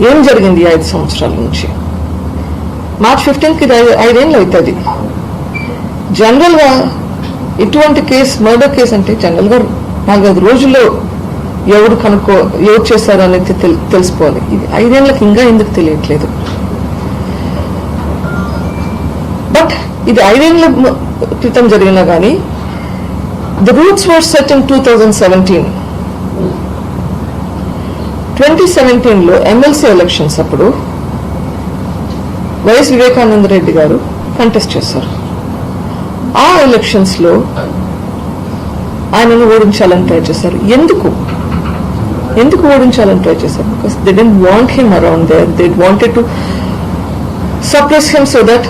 ఏం జరిగింది 5 సంవత్సరాల నుంచి? మార్చ్ 15కి 5 ఏళ్ళు అవుతుంది. జనరల్గా ఇటువంటి కేసు, మర్డర్ కేసు అంటే జనరల్గా 4-5 రోజుల్లో ఎవరు చేశారు అనేది తెలిసిపోవాలి. ఇది 5 ఏళ్ళకి ఇంకా ఎందుకు తెలియట్లేదు? బట్ ఇది 5 ఏళ్ళ క్రితం జరిగినా కానీ the roots were set in 2017. 2017లో ఎమ్మెల్సీ ఎలక్షన్స్ అప్పుడు వైఎస్ వివేకానంద రెడ్డి గారు కంటెస్ట్ చేశారు. ఆ ఎలక్షన్స్లో ఆయనను ఓడించాలని ట్రై చేశారు. ఎందుకు ఓడించాలని ట్రై చేశారు? Because they didn't want him around there. They wanted to suppress him so that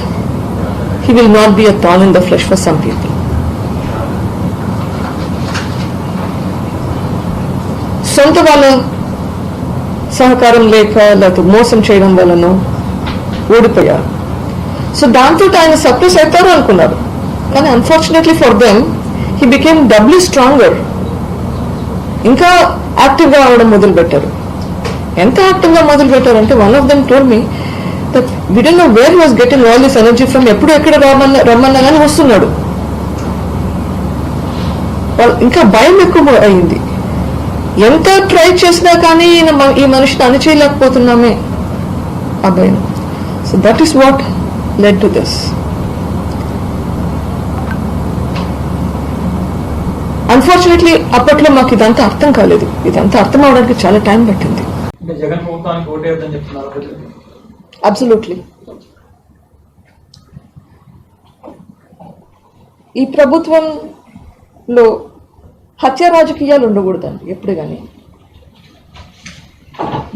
he will not be a thorn in the flesh for some people. సొంత వాళ్ళ సహకారం లేకపోతే మోసం చేయడం వలన ఓడిపోయారు. సో దాంతో ఆయన సప్రెస్ అవుతారు అనుకున్నారు. కానీ unfortunately for them he became doubly stronger. ఇంకా యాక్టివ్గా అవడం మొదలుపెట్టారు. ఎంత యాక్టివ్గా మొదలుపెట్టారు అంటే one of them told me that we didn't know where he was getting all this energy from. ఎప్పుడు ఎక్కడ రమ్మన్నా కానీ వస్తున్నాడు. ఇంకా భయం ఎక్కువ అయింది. ఎంత ట్రై చేసినా కానీ ఈ మనిషిని అణిచేయలేకపోతున్నామే ఆ భయం. So that is what led to this. Unfortunately అప్పట్లో మాకు ఇదంతా అర్థం కాలేదు. ఇదంతా అర్థం అవడానికి చాలా టైం పట్టింది. జగన్ ప్రభుత్వానికి ఓటేద్దని చెప్తున్నారు. అబ్సల్యూట్లీ. ఈ ప్రభుత్వంలో హత్య రాజకీయాలు ఉండకూడదండి ఎప్పుడు కానీ.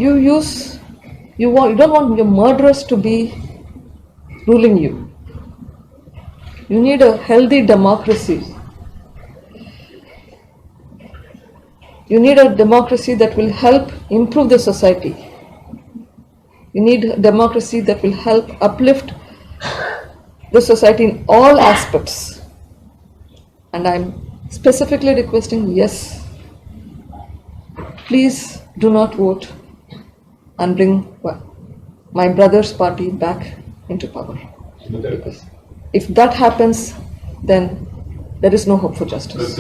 You don't want your murderers to be ruling you. You need a healthy democracy. You need a democracy that will help improve the society. You need a democracy that will help uplift the society in all aspects. And I'm specifically requesting, yes, please do not vote and bring my brother's party back into power. Because if that happens, then there is no hope for justice.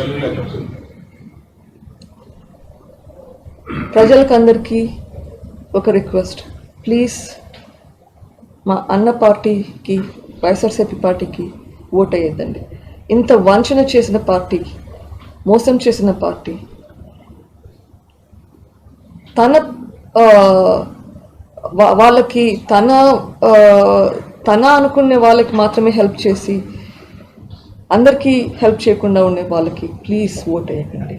ప్రజలకందరికీ ఒక request, please మా అన్న పార్టీకి, వైఎస్ఆర్సీపీ పార్టీకి vote అయ్యేద్దండి. ఇంత వంచన చేసిన party, మోసం చేసిన పార్టీ, వాళ్ళకి తన అనుకునే వాళ్ళకి మాత్రమే హెల్ప్ చేసి అందరికీ హెల్ప్ చేయకుండా ఉండే వాళ్ళకి ప్లీజ్ ఓట్ అయ్యకండి.